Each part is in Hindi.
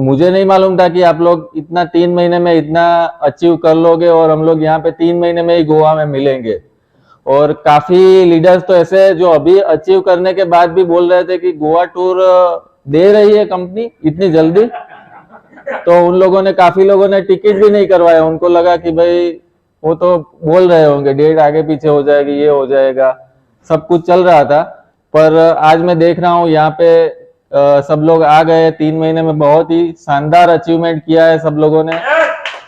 मुझे नहीं मालूम था कि आप लोग इतना 3 महीने में इतना अचीव कर लोगे, और हम लोग यहाँ पे 3 महीने में ही गोवा में मिलेंगे। और काफी लीडर्स तो ऐसे हैं जो अभी अचीव करने के बाद भी बोल रहे थे कि गोवा टूर दे रही है कंपनी इतनी जल्दी। तो उन लोगों ने, काफी लोगों ने टिकट भी नहीं करवाया। उनको लगा कि भाई वो तो बोल रहे होंगे डेट आगे पीछे हो जाएगी, ये हो जाएगा, सब कुछ चल रहा था। पर आज मैं देख रहा हूँ यहाँ पे सब लोग आ गए। 3 महीने में बहुत ही शानदार अचीवमेंट किया है सब लोगों ने।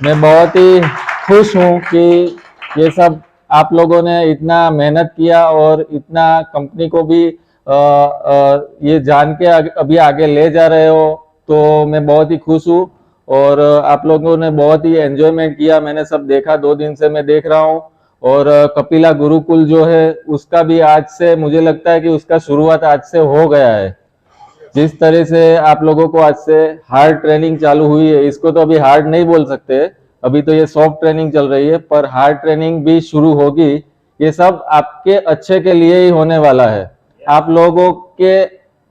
मैं बहुत ही खुश हूँ कि ये सब आप लोगों ने इतना मेहनत किया और इतना कंपनी को भी ये जान के अभी आगे ले जा रहे हो, तो मैं बहुत ही खुश हूँ। और आप लोगों ने बहुत ही एंजॉयमेंट किया, मैंने सब देखा, 2 दिन से मैं देख रहा हूँ। और कपिला गुरुकुल जो है उसका भी आज से मुझे लगता है कि उसका शुरुआत आज से हो गया है। जिस तरह से आप लोगों को आज से हार्ड ट्रेनिंग चालू हुई है, इसको तो अभी हार्ड नहीं बोल सकते, अभी तो ये सॉफ्ट ट्रेनिंग चल रही है, पर हार्ड ट्रेनिंग भी शुरू होगी। ये सब आपके अच्छे के लिए ही होने वाला है। आप लोगों के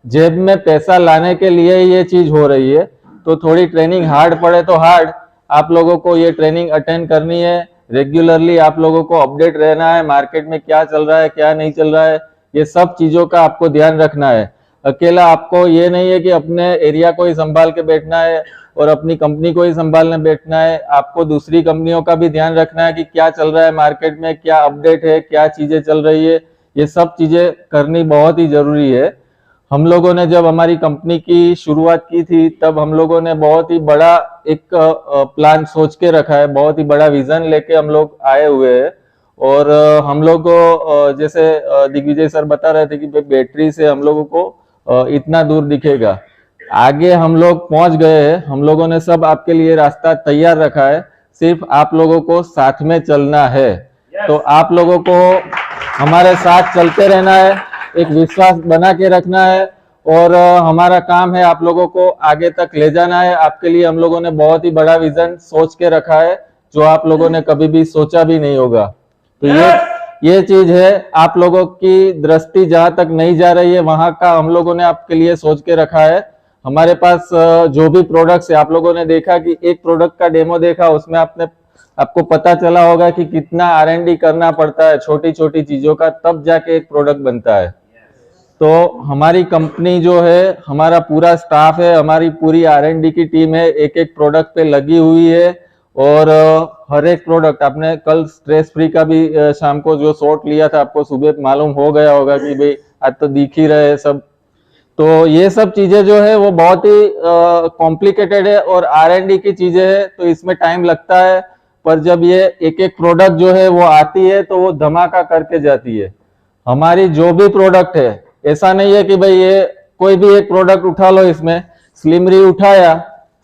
जेब में पैसा लाने के लिए ये चीज हो रही है। तो थोड़ी ट्रेनिंग हार्ड पड़े तो हार्ड, आप लोगों को ये ट्रेनिंग अटेंड करनी है। रेगुलरली आप लोगों को अपडेट रहना है, मार्केट में क्या चल रहा है क्या नहीं चल रहा है, ये सब चीजों का आपको ध्यान रखना है। अकेला आपको ये नहीं है कि अपने एरिया को ही संभाल के बैठना है और अपनी कंपनी को ही संभालने बैठना है। आपको दूसरी कंपनियों का भी ध्यान रखना है कि क्या चल रहा है मार्केट में, क्या अपडेट है, क्या चीजें चल रही है। ये सब चीजें करनी बहुत ही जरूरी है। हम लोगों ने जब हमारी कंपनी की शुरुआत की थी तब हम लोगों ने बहुत ही बड़ा एक प्लान सोच के रखा है, बहुत ही बड़ा विजन लेके हम लोग आए हुए हैं। और हम लोग को जैसे दिग्विजय सर बता रहे थे कि बैटरी से हम लोगों को इतना दूर दिखेगा, आगे हम लोग पहुंच गए हैं। हम लोगों ने सब आपके लिए रास्ता तैयार रखा है, सिर्फ आप लोगों को साथ में चलना है। तो आप लोगों को हमारे साथ चलते रहना है, एक विश्वास बना के रखना है, और हमारा काम है आप लोगों को आगे तक ले जाना है। आपके लिए हम लोगों ने बहुत ही बड़ा विजन सोच के रखा है, जो आप लोगों ने कभी भी सोचा भी नहीं होगा। तो ये चीज है, आप लोगों की दृष्टि जहां तक नहीं जा रही है वहां का हम लोगों ने आपके लिए सोच के रखा है। हमारे पास जो भी प्रोडक्ट्स है, आप लोगों ने देखा कि एक प्रोडक्ट का डेमो देखा, उसमें आपको पता चला होगा कि कितना R&D करना पड़ता है छोटी छोटी चीजों का, तब जाके एक प्रोडक्ट बनता है। तो हमारी कंपनी जो है, हमारा पूरा स्टाफ है, हमारी पूरी R&D की टीम है, एक एक प्रोडक्ट पे लगी हुई है। और हर एक प्रोडक्ट, आपने कल स्ट्रेस फ्री का भी शाम को जो शॉट लिया था, आपको सुबह मालूम हो गया होगा कि भाई आज तो दिख ही रहे सब। तो ये सब चीजें जो है वो बहुत ही कॉम्प्लिकेटेड है और R&D की चीजें है, तो इसमें टाइम लगता है। पर जब ये एक एक प्रोडक्ट जो है वो आती है तो वो धमाका करके जाती है। हमारी जो भी प्रोडक्ट है, ऐसा नहीं है कि भाई ये कोई भी एक प्रोडक्ट उठा लो, इसमें स्लिमरी उठाया,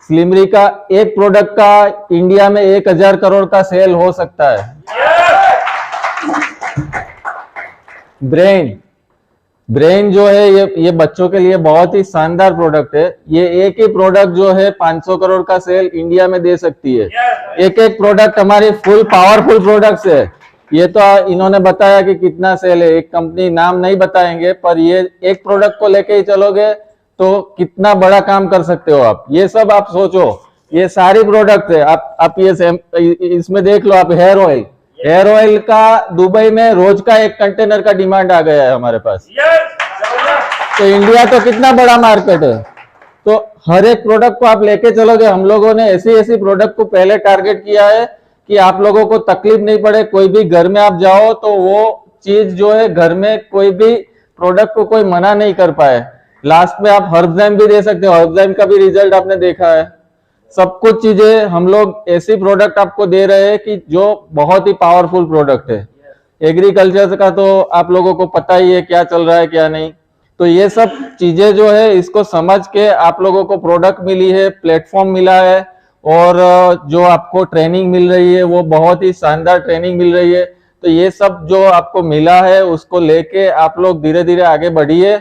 स्लिमरी का एक प्रोडक्ट का इंडिया में 1000 करोड़ का सेल हो सकता है। ब्रेन जो है ये बच्चों के लिए बहुत ही शानदार प्रोडक्ट है। ये एक ही प्रोडक्ट जो है 500 करोड़ का सेल इंडिया में दे सकती है। एक एक प्रोडक्ट हमारी फुल पावरफुल प्रोडक्ट्स है। ये तो इन्होंने बताया कि कितना सेल है, एक कंपनी नाम नहीं बताएंगे, पर ये एक प्रोडक्ट को लेके ही चलोगे तो कितना बड़ा काम कर सकते हो आप। ये सब आप सोचो, ये सारी प्रोडक्ट है। आप ये इसमें देख लो, आप हेयर ऑयल का दुबई में रोज का 1 कंटेनर का डिमांड आ गया है हमारे पास। तो इंडिया तो कितना बड़ा मार्केट है। तो हर एक प्रोडक्ट को आप लेके चलोगे। हम लोगों ने ऐसी प्रोडक्ट को पहले टारगेट किया है कि आप लोगों को तकलीफ नहीं पड़े। कोई भी घर में आप जाओ तो वो चीज जो है, घर में कोई भी प्रोडक्ट को कोई मना नहीं कर पाए। लास्ट में आप हर्बजाइम भी दे सकते हो, हर्बजाइम का भी रिजल्ट आपने देखा है। सब कुछ चीजें हम लोग ऐसी प्रोडक्ट आपको दे रहे हैं कि जो बहुत ही पावरफुल प्रोडक्ट है। एग्रीकल्चर का तो आप लोगों को पता ही है क्या चल रहा है क्या नहीं। तो ये सब चीजें जो है, इसको समझ के आप लोगों को प्रोडक्ट मिली है, प्लेटफॉर्म मिला है, और जो आपको ट्रेनिंग मिल रही है वो बहुत ही शानदार ट्रेनिंग मिल रही है। तो ये सब जो आपको मिला है उसको लेके आप लोग धीरे धीरे आगे बढ़िए।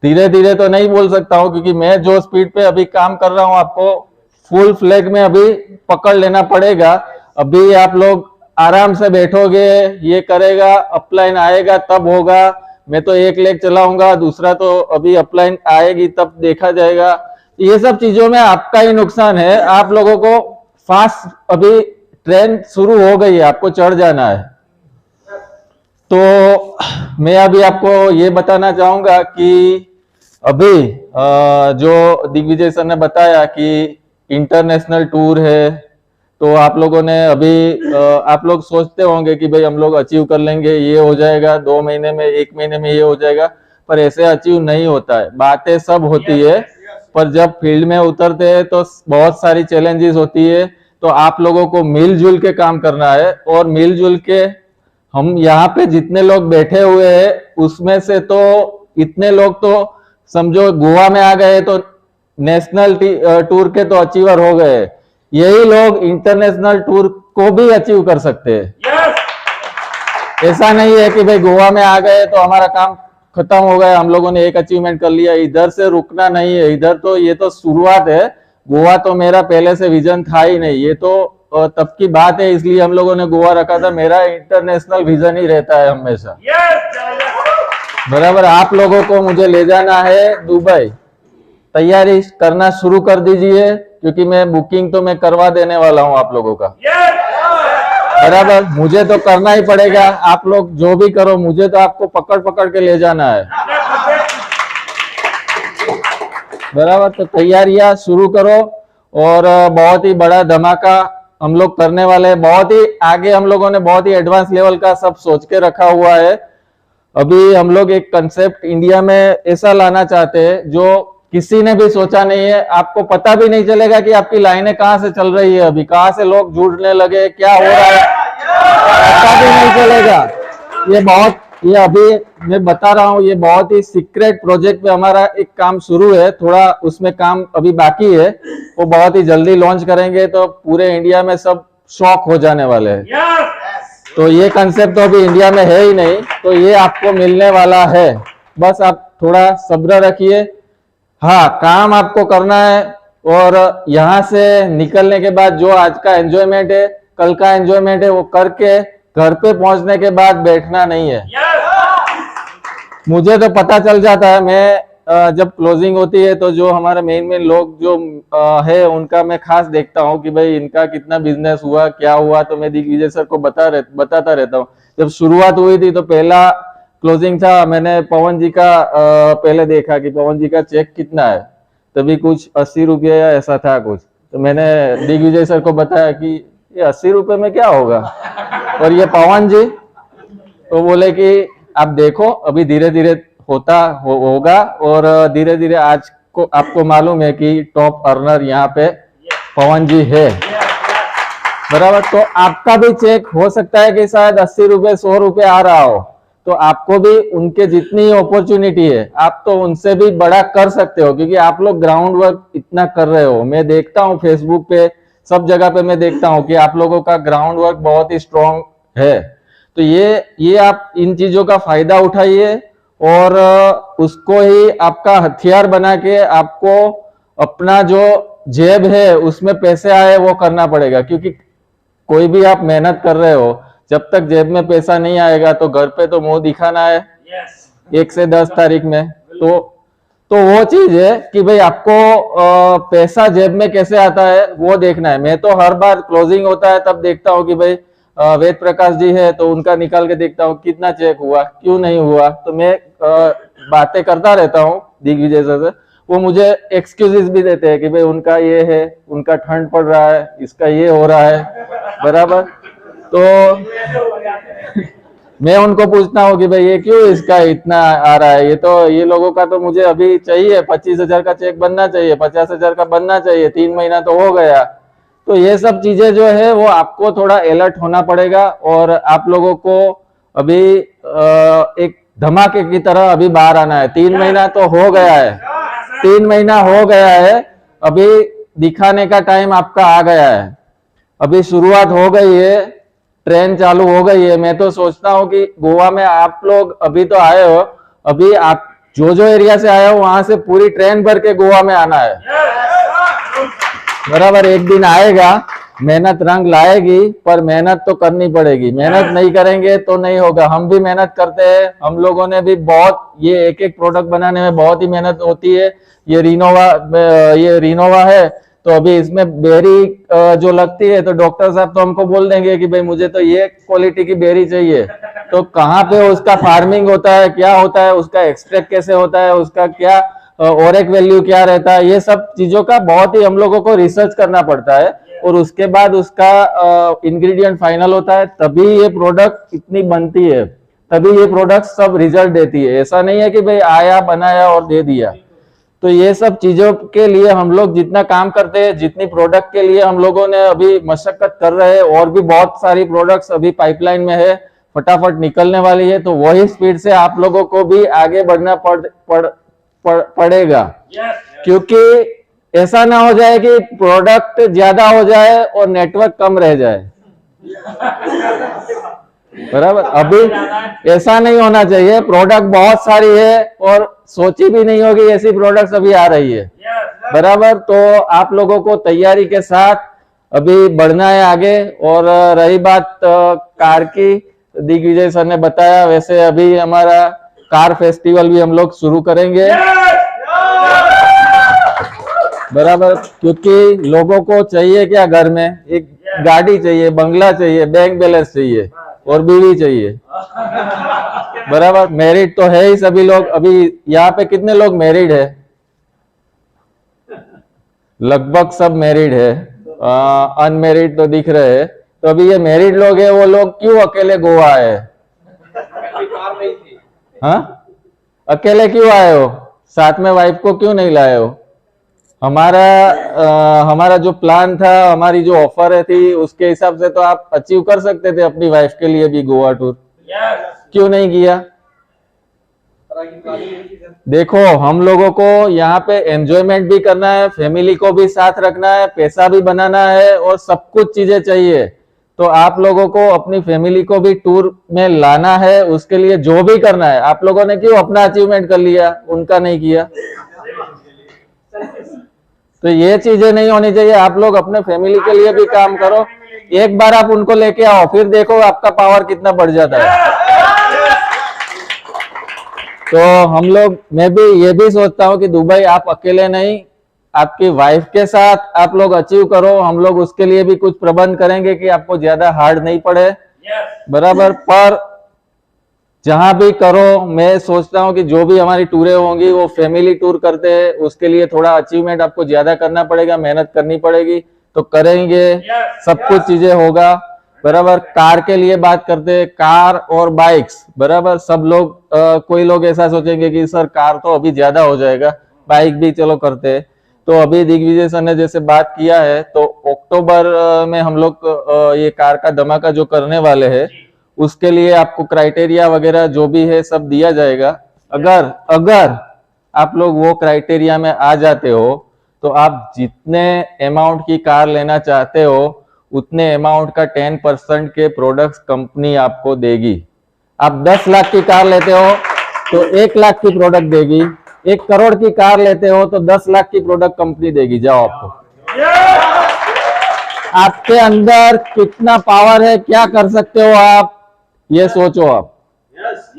धीरे धीरे तो नहीं बोल सकता हूँ, क्योंकि मैं जो स्पीड पे अभी काम कर रहा हूँ आपको फुल फ्लैग में अभी पकड़ लेना पड़ेगा। अभी आप लोग आराम से बैठोगे, ये करेगा, अपलाइन आएगा तब होगा। मैं तो 1 लेग चलाऊंगा, दूसरा तो अभी अपलाइन आएगी तब देखा जाएगा। ये सब चीजों में आपका ही नुकसान है। आप लोगों को फास्ट अभी ट्रेन शुरू हो गई है, आपको चढ़ जाना है। तो मैं अभी आपको ये बताना चाहूंगा कि अभी जो दिग्विजय सर ने बताया कि इंटरनेशनल टूर है, तो आप लोगों ने अभी आप लोग सोचते होंगे कि भाई हम लोग अचीव कर लेंगे, ये हो जाएगा 2 महीने में, 1 महीने में ये हो जाएगा, पर ऐसे अचीव नहीं होता है। बातें सब होती है, पर जब फील्ड में उतरते हैं तो बहुत सारी चैलेंजेस होती है। तो आप लोगों को मिलजुल के काम करना है, और मिलजुल के हम यहाँ पे जितने लोग बैठे हुए हैं उसमें से तो इतने लोग तो समझो गोवा में आ गए तो नेशनल टूर के तो अचीवर हो गए। यही लोग इंटरनेशनल टूर को भी अचीव कर सकते हैं। ऐसा नहीं है कि भाई गोवा में आ गए तो हमारा काम खत्म हो गया, हम लोगों ने एक अचीवमेंट कर लिया। इधर से रुकना नहीं है, इधर तो ये तो शुरुआत है। गोवा तो मेरा पहले से विजन था ही नहीं, ये तो तब की बात है, इसलिए हम लोगों ने गोवा रखा था। मेरा इंटरनेशनल विजन ही रहता है हमेशा। बराबर, आप लोगों को मुझे ले जाना है दुबई। तैयारी करना शुरू कर दीजिए, क्योंकि मैं बुकिंग तो मैं करवा देने वाला हूं आप लोगों का। बराबर, मुझे तो करना ही पड़ेगा। आप लोग जो भी करो, मुझे तो आपको पकड़ पकड़ के ले जाना है। बराबर, तो तैयारियां शुरू करो, और बहुत ही बड़ा धमाका हम लोग करने वाले हैं। बहुत ही आगे हम लोगों ने बहुत ही एडवांस लेवल का सब सोच के रखा हुआ है। अभी हम लोग एक कंसेप्ट इंडिया में ऐसा लाना चाहते हैं जो किसी ने भी सोचा नहीं है। आपको पता भी नहीं चलेगा कि आपकी लाइनें कहां से चल रही है, अभी कहां से लोग जुड़ने लगे, क्या हो रहा है, पता भी नहीं चलेगा। ये अभी मैं बता रहा हूँ, ये बहुत ही सीक्रेट प्रोजेक्ट पे हमारा एक काम शुरू है। थोड़ा उसमें काम अभी बाकी है, वो बहुत ही जल्दी लॉन्च करेंगे, तो पूरे इंडिया में सब शॉक हो जाने वाले हैं। तो ये कंसेप्ट तो अभी इंडिया में है ही नहीं, तो ये आपको मिलने वाला है। बस आप थोड़ा सब्र रखिए। हाँ, काम आपको करना है, और यहाँ से निकलने के बाद जो आज का एंजॉयमेंट है, कल का एंजॉयमेंट है, वो करके घर पे पहुंचने के बाद बैठना नहीं है। मुझे तो पता चल जाता है, मैं जब क्लोजिंग होती है तो जो हमारे मेन लोग जो है उनका मैं खास देखता हूँ कि भाई इनका कितना बिजनेस हुआ, क्या हुआ। तो मैं दिग्विजय सर को बताता रहता हूँ। जब शुरुआत हुई थी तो पहला क्लोजिंग था, मैंने पवन जी का पहले देखा कि पवन जी का चेक कितना है, तभी कुछ 80 रुपये या ऐसा था कुछ। तो मैंने दिग्विजय सर को बताया कि ये 80 रुपये में क्या होगा, और ये पवन जी तो बोले कि आप देखो अभी धीरे धीरे होगा, और धीरे धीरे आज को आपको मालूम है कि टॉप अर्नर यहाँ पे पवन जी है। बराबर, तो आपका भी चेक हो सकता है कि शायद 80 रुपये 100 रुपये आ रहा हो, तो आपको भी उनके जितनी अपॉर्चुनिटी है आप तो उनसे भी बड़ा कर सकते हो, क्योंकि आप लोग ग्राउंड वर्क इतना कर रहे हो। मैं देखता हूँ फेसबुक पे, सब जगह पे मैं देखता हूँ कि आप लोगों का ग्राउंड वर्क बहुत ही स्ट्रांग है। तो ये आप इन चीजों का फायदा उठाइए, और उसको ही आपका हथियार बना के आपको अपना जो जेब है उसमें पैसे आए वो करना पड़ेगा। क्योंकि कोई भी आप मेहनत कर रहे हो, जब तक जेब में पैसा नहीं आएगा तो घर पे तो मुंह दिखाना है 1 से 10 तारीख में। तो वो चीज है कि भाई आपको पैसा जेब में कैसे आता है वो देखना है। मैं तो हर बार क्लोजिंग होता है तब देखता हूँ कि भाई वेद प्रकाश जी है तो उनका निकाल के देखता हूँ कितना चेक हुआ, क्यों नहीं हुआ। तो मैं बातें करता रहता हूँ दिग्विजय सर से, वो मुझे एक्सक्यूजेस भी देते हैं कि भाई उनका ये है, उनका ठंड पड़ रहा है, इसका ये हो रहा है। बराबर, तो मैं उनको पूछता हूँ कि भाई ये क्यों इसका इतना आ रहा है, ये लोगों का तो मुझे अभी चाहिए 25,000 का चेक बनना चाहिए, 50,000 का बनना चाहिए, 3 महीना तो हो गया। तो ये सब चीजें जो है वो आपको थोड़ा अलर्ट होना पड़ेगा, और आप लोगों को अभी एक धमाके की तरह अभी बाहर आना है। 3 महीना तो हो गया है, 3 महीना हो गया है, अभी दिखाने का टाइम आपका आ गया है। अभी शुरुआत हो गई है, ट्रेन चालू हो गई है। मैं तो सोचता हूँ कि गोवा में आप लोग अभी तो आए हो, अभी आप जो एरिया से आए हो वहां से पूरी ट्रेन भर के गोवा में आना है। बराबर, एक दिन आएगा, मेहनत रंग लाएगी, पर मेहनत तो करनी पड़ेगी। मेहनत नहीं करेंगे तो नहीं होगा। हम भी मेहनत करते हैं, हम लोगों ने भी बहुत, ये एक एक प्रोडक्ट बनाने में बहुत ही मेहनत होती है। ये रिनोवा है, तो अभी इसमें बेरी जो लगती है, तो डॉक्टर साहब तो हमको बोल देंगे कि भाई मुझे तो ये क्वालिटी की बेरी चाहिए। तो कहाँ पे उसका फार्मिंग होता है, क्या होता है, उसका एक्सट्रैक्ट कैसे होता है, उसका क्या और एक वैल्यू क्या रहता है, ये सब चीजों का बहुत ही हम लोगों को रिसर्च करना पड़ता है। और उसके बाद उसका इंग्रेडिएंट फाइनल होता है, तभी ये प्रोडक्ट इतनी बनती है, तभी ये प्रोडक्ट सब रिजल्ट देती है। ऐसा नहीं है कि भाई आया बनाया और दे दिया। तो ये सब चीजों के लिए हम लोग जितना काम करते हैं, जितनी प्रोडक्ट के लिए हम लोगों ने अभी मशक्कत कर रहे हैं, और भी बहुत सारी प्रोडक्ट्स अभी पाइपलाइन में है, फटाफट निकलने वाली है। तो वही स्पीड से आप लोगों को भी आगे बढ़ना पड़ेगा। क्योंकि ऐसा ना हो जाए कि प्रोडक्ट ज्यादा हो जाए और नेटवर्क कम रह जाए। बराबर, अभी ऐसा नहीं होना चाहिए। प्रोडक्ट बहुत सारी है और सोची भी नहीं होगी ऐसी प्रोडक्ट्स अभी आ रही है। बराबर, तो आप लोगों को तैयारी के साथ अभी बढ़ना है आगे। और रही बात कार की, दिग्विजय सर ने बताया, वैसे अभी हमारा कार फेस्टिवल भी हम लोग शुरू करेंगे। बराबर, क्योंकि लोगों को चाहिए क्या, घर में एक गाड़ी चाहिए, बंगला चाहिए, बैंक बैलेंस चाहिए और बीवी चाहिए। बराबर, मैरिड तो है ही सभी लोग। अभी यहाँ पे कितने लोग मैरिड है? लगभग सब मैरिड है, अनमैरिड तो दिख रहे हैं। तो अभी ये मैरिड लोग है, वो लोग क्यों अकेले गोवा आए? हाँ, अकेले क्यों आए हो? साथ में वाइफ को क्यों नहीं लाए हो? हमारा जो प्लान था, हमारी जो ऑफर थी, उसके हिसाब से तो आप अचीव कर सकते थे अपनी वाइफ के लिए भी गोवा टूर। क्यों नहीं किया? देखो, हम लोगों को यहाँ पे एंजॉयमेंट भी करना है, फैमिली को भी साथ रखना है, पैसा भी बनाना है और सब कुछ चीजें चाहिए। तो आप लोगों को अपनी फैमिली को भी टूर में लाना है। उसके लिए जो भी करना है, आप लोगों ने क्यों अपना अचीवमेंट कर लिया, उनका नहीं किया? तो ये चीजें नहीं होनी चाहिए। आप लोग अपने फैमिली के लिए भी काम करो। एक बार आप उनको लेके आओ, फिर देखो आपका पावर कितना बढ़ जाता है। तो हम लोग, मैं भी ये भी सोचता हूँ कि दुबई आप अकेले नहीं, आपकी वाइफ के साथ आप लोग अचीव करो। हम लोग उसके लिए भी कुछ प्रबंध करेंगे कि आपको ज्यादा हार्ड नहीं पड़े। बराबर, पर जहां भी करो, मैं सोचता हूं कि जो भी हमारी टूरें होंगी वो फैमिली टूर करते हैं, उसके लिए थोड़ा अचीवमेंट आपको ज्यादा करना पड़ेगा, मेहनत करनी पड़ेगी। तो करेंगे, सब कुछ चीजें होगा। बराबर, कार के लिए बात करते हैं, कार और बाइक्स। बराबर, सब लोग कोई लोग ऐसा सोचेंगे कि सर कार तो अभी ज्यादा हो जाएगा, बाइक भी चलो करते हैं। तो अभी दिग्विजय सर ने जैसे बात किया है, तो अक्टूबर में हम लोग ये कार का धमाका जो करने वाले हैं, उसके लिए आपको क्राइटेरिया वगैरह जो भी है सब दिया जाएगा। अगर आप लोग वो क्राइटेरिया में आ जाते हो, तो आप जितने अमाउंट की कार लेना चाहते हो, उतने अमाउंट का 10% के प्रोडक्ट्स कंपनी आपको देगी। आप 10 लाख की कार लेते हो तो 1 लाख की प्रोडक्ट देगी। 1 करोड़ की कार लेते हो तो 10 लाख की प्रोडक्ट कंपनी देगी। जाओ, आपके अंदर कितना पावर है, क्या कर सकते हो आप, ये सोचो।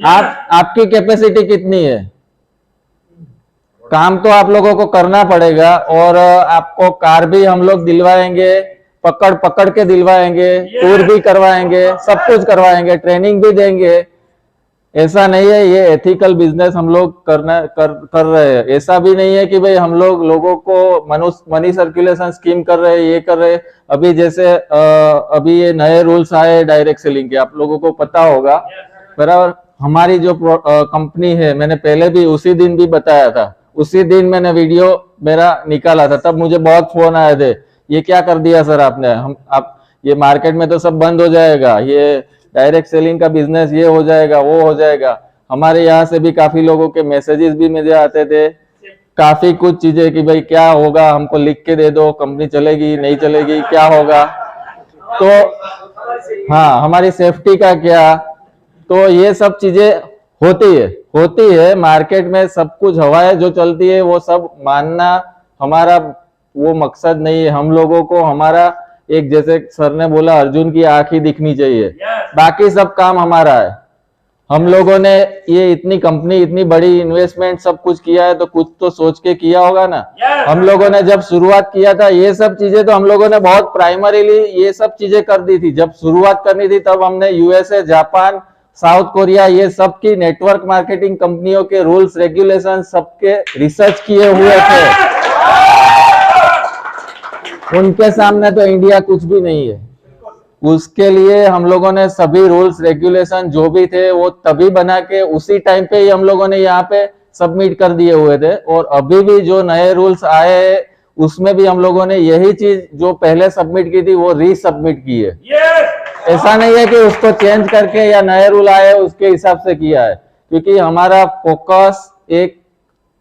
आपकी कैपेसिटी कितनी है? काम तो आप लोगों को करना पड़ेगा। और आपको कार भी हम लोग दिलवाएंगे, पकड़ पकड़ के दिलवाएंगे, टूर भी करवाएंगे, सब कुछ करवाएंगे, ट्रेनिंग भी देंगे। ऐसा नहीं है, ये एथिकल बिजनेस हम लोग कर रहे हैं। ऐसा भी नहीं है कि भाई हम लोग लोगों को मनी सर्कुलेशन स्कीम कर रहे हैं, ये कर रहे हैं। अभी जैसे अभी ये नए रूल्स आए डायरेक्ट सेलिंग के, आप लोगों को पता होगा। बराबर, हमारी जो कंपनी है, मैंने पहले भी उसी दिन भी बताया था, उसी दिन मैंने वीडियो मेरा निकाला था, तब मुझे बहुत फोन आए थे, ये क्या कर दिया सर आपने, आप ये मार्केट में तो सब बंद हो जाएगा, ये डायरेक्ट सेलिंग का बिजनेस ये हो जाएगा, वो हो जाएगा। हमारे यहाँ से भी काफी लोगों के मैसेजेस भी मुझे आते थे, काफी कुछ चीजें कि भाई क्या होगा, हमको लिख के दे दो, कंपनी चलेगी नहीं चलेगी, क्या होगा। तो हाँ, हमारी सेफ्टी का क्या, तो ये सब चीजें होती है मार्केट में। सब कुछ हवाएं जो चलती है वो सब मानना हमारा वो मकसद नहीं है। हम लोगों को हमारा एक जैसे सर ने बोला अर्जुन की आंख ही दिखनी चाहिए, बाकी सब काम हमारा है। हम लोगों ने ये इतनी कंपनी, इतनी बड़ी इन्वेस्टमेंट सब कुछ किया है तो कुछ तो सोच के किया होगा ना। हम लोगों ने जब शुरुआत किया था ये सब चीजें तो हम लोगों ने बहुत प्राइमरीली ये सब चीजें कर दी थी। जब शुरुआत करनी थी तब हमने यूएसए, जापान, साउथ कोरिया ये सब की नेटवर्क मार्केटिंग कंपनियों के रूल्स रेगुलेशन सबके रिसर्च किए हुए थे। उनके सामने तो इंडिया कुछ भी नहीं है। उसके लिए हम लोगों ने सभी रूल्स रेगुलेशन जो भी थे वो तभी बना के उसी टाइम पे ही हम लोगों ने यहाँ पे सबमिट कर दिए हुए थे। और अभी भी जो नए रूल्स आए हैं उसमें भी हम लोगों ने यही चीज जो पहले सबमिट की थी वो रीसबमिट की है। ऐसा नहीं है कि उसको चेंज करके या नए रूल आए उसके हिसाब से किया है, क्योंकि हमारा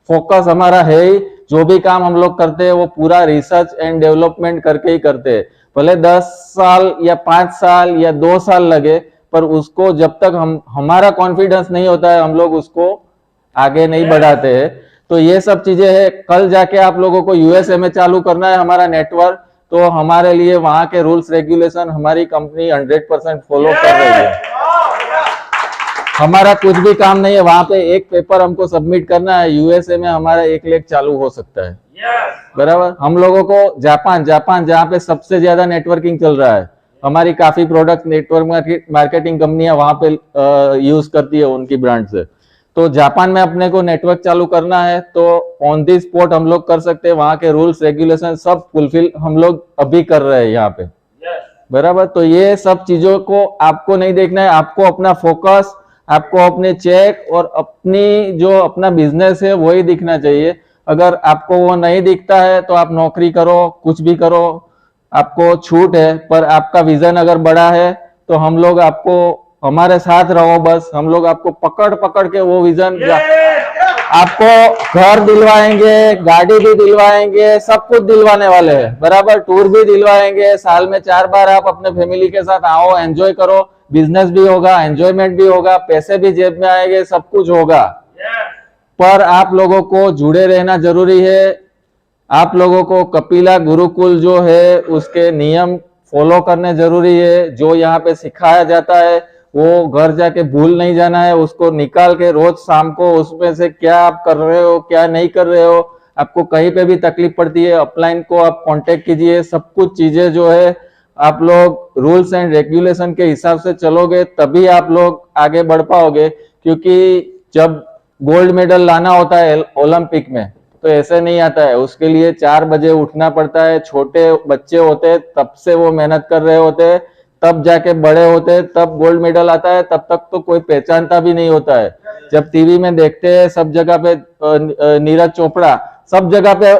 फोकस हमारा है ही। जो भी काम हम लोग करते हैं वो पूरा रिसर्च एंड डेवलपमेंट करके ही करते हैं। भले 10 साल या 5 साल या 2 साल लगे, पर उसको जब तक हमारा कॉन्फिडेंस नहीं होता है हम लोग उसको आगे नहीं बढ़ाते हैं। तो ये सब चीजें है। कल जाके आप लोगों को यूएसए में चालू करना है हमारा नेटवर्क, तो हमारे लिए वहां के रूल्स रेगुलेशन हमारी कंपनी 100% फॉलो कर रही है। हमारा कुछ भी काम नहीं है, वहां पे एक पेपर हमको सबमिट करना है, यूएसए में हमारा 1 लाख चालू हो सकता है। बराबर। हम लोगों को जापान जहाँ पे सबसे ज्यादा नेटवर्किंग चल रहा है, हमारी काफी प्रोडक्ट नेटवर्क मार्केटिंग कंपनियां वहां पे यूज करती है उनकी ब्रांड से। तो जापान में अपने को नेटवर्क चालू करना है तो ऑन दी स्पॉट हम लोग कर सकते हैं। वहां के रूल्स रेगुलेशन सब फुलफिल हम लोग अभी कर रहे हैं यहाँ पे। बराबर। तो ये सब चीजों को आपको नहीं देखना है, आपको अपना फोकस, आपको अपने चेक और अपनी जो अपना बिजनेस है वही दिखना चाहिए। अगर आपको वो नहीं दिखता है तो आप नौकरी करो, कुछ भी करो, आपको छूट है। पर आपका विजन अगर बड़ा है तो हम लोग आपको, हमारे साथ रहो बस, हम लोग आपको पकड़ पकड़ के वो विजन, आपको घर दिलवाएंगे, गाड़ी भी दिलवाएंगे, सब कुछ दिलवाने वाले हैं। बराबर। टूर भी दिलवाएंगे, साल में 4 बार आप अपने फैमिली के साथ आओ, एंजॉय करो, बिजनेस भी होगा, एंजॉयमेंट भी होगा, पैसे भी जेब में आएंगे, सब कुछ होगा। पर आप लोगों को जुड़े रहना जरूरी है। आप लोगों को कपिला गुरुकुल जो है उसके नियम फॉलो करने जरूरी है। जो यहाँ पे सिखाया जाता है वो घर जाके भूल नहीं जाना है, उसको निकाल के रोज शाम को उसमें से क्या आप कर रहे हो, क्या नहीं कर रहे हो। आपको कहीं पे भी तकलीफ पड़ती है, अपलाइन को आप कांटेक्ट कीजिए। सब कुछ चीजें जो है आप लोग रूल्स एंड रेगुलेशन के हिसाब से चलोगे तभी आप लोग आगे बढ़ पाओगे। क्योंकि जब गोल्ड मेडल लाना होता है ओलंपिक में तो ऐसे नहीं आता है, उसके लिए 4 बजे उठना पड़ता है। छोटे बच्चे होते हैं तब से वो मेहनत कर रहे होते हैं, तब जाके बड़े होते हैं, तब गोल्ड मेडल आता है। तब तक तो कोई पहचानता भी नहीं होता है। जब टीवी में देखते हैं सब जगह पे नीरज चोपड़ा सब जगह पे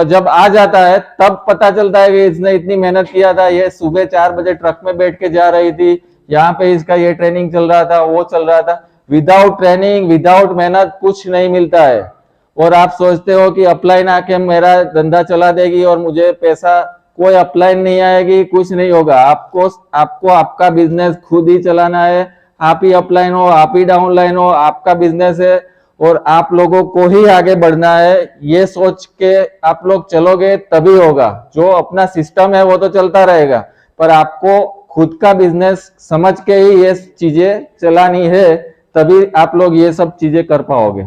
जब आ जाता है तब पता चलता है कि इसने इतनी मेहनत किया था। ये सुबह 4 बजे ट्रक में बैठ के जा रही थी, यहाँ पे इसका ये ट्रेनिंग चल रहा था, वो चल रहा था। विदाउट ट्रेनिंग, विदाउट मेहनत कुछ नहीं मिलता है। और आप सोचते हो कि अपलाइन आके मेरा धंधा चला देगी और मुझे पैसा, कोई अपलाइन नहीं आएगी, कुछ नहीं होगा। आपको आपका बिजनेस खुद ही चलाना है। आप ही अपलाइन हो, आप ही डाउनलाइन हो, आपका बिजनेस है और आप लोगों को ही आगे बढ़ना है। ये सोच के आप लोग चलोगे तभी होगा। जो अपना सिस्टम है वो तो चलता रहेगा, पर आपको खुद का बिजनेस समझ के ही ये चीजें चलानी है, तभी आप लोग ये सब चीजें कर पाओगे।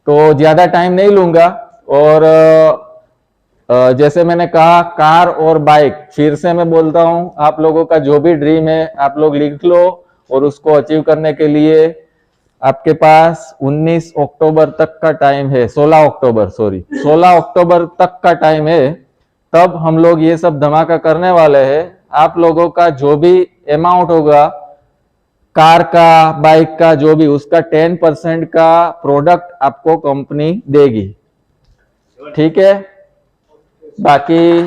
तो ज्यादा टाइम नहीं लूंगा। और जैसे मैंने कहा, कार और बाइक, फिर से मैं बोलता हूं, आप लोगों का जो भी ड्रीम है आप लोग लिख लो और उसको अचीव करने के लिए आपके पास 19 अक्टूबर तक का टाइम है। 16 अक्टूबर तक का टाइम है। तब हम लोग ये सब धमाका करने वाले हैं। आप लोगों का जो भी अमाउंट होगा, कार का, बाइक का, जो भी, उसका 10% का प्रोडक्ट आपको कंपनी देगी। ठीक है। बाकी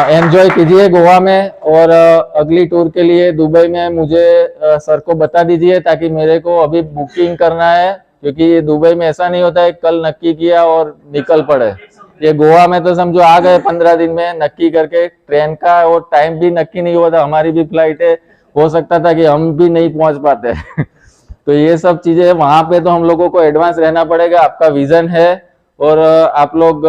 एंजॉय कीजिए गोवा में। और अगली टूर के लिए दुबई में मुझे सर को बता दीजिए, ताकि मेरे को अभी बुकिंग करना है। क्योंकि दुबई में ऐसा नहीं होता है कल नक्की किया और निकल पड़े। ये गोवा में तो समझो आ गए 15 दिन में नक्की करके। ट्रेन का वो टाइम भी नक्की नहीं हुआ था, हमारी भी फ्लाइट है, हो सकता था कि हम भी नहीं पहुंच पाते। तो ये सब चीजें वहां पे तो हम लोगों को एडवांस रहना पड़ेगा। आपका विजन है और आप लोग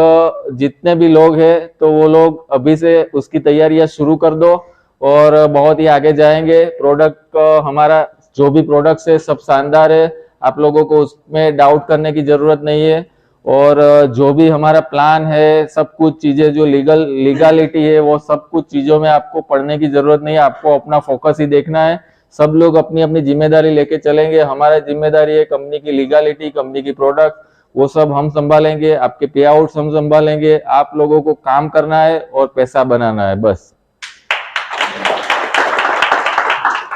जितने भी लोग हैं तो वो लोग अभी से उसकी तैयारियां शुरू कर दो और बहुत ही आगे जाएंगे। प्रोडक्ट हमारा जो भी प्रोडक्ट्स है सब शानदार है, आप लोगों को उसमें डाउट करने की जरूरत नहीं है। और जो भी हमारा प्लान है सब कुछ चीजें जो लीगलिटी है वो सब कुछ चीजों में आपको पढ़ने की जरूरत नहीं है, आपको अपना फोकस ही देखना है। सब लोग अपनी अपनी जिम्मेदारी लेके चलेंगे। हमारा जिम्मेदारी है कंपनी की लीगलिटी, कंपनी की प्रोडक्ट, वो सब हम संभालेंगे। आपके पे आउट्स हम संभालेंगे। आप लोगों को काम करना है और पैसा बनाना है बस।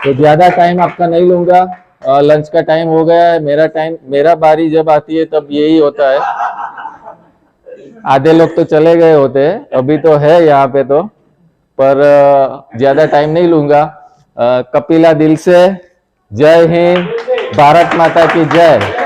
तो ज्यादा टाइम आपका नहीं लूंगा, लंच का टाइम हो गया है। मेरा बारी जब आती है तब यही होता है। आधे लोग तो चले गए होते हैं, अभी तो है यहाँ पे तो, पर ज्यादा टाइम नहीं लूंगा। कपिला दिल से जय हिंद, भारत माता की जय।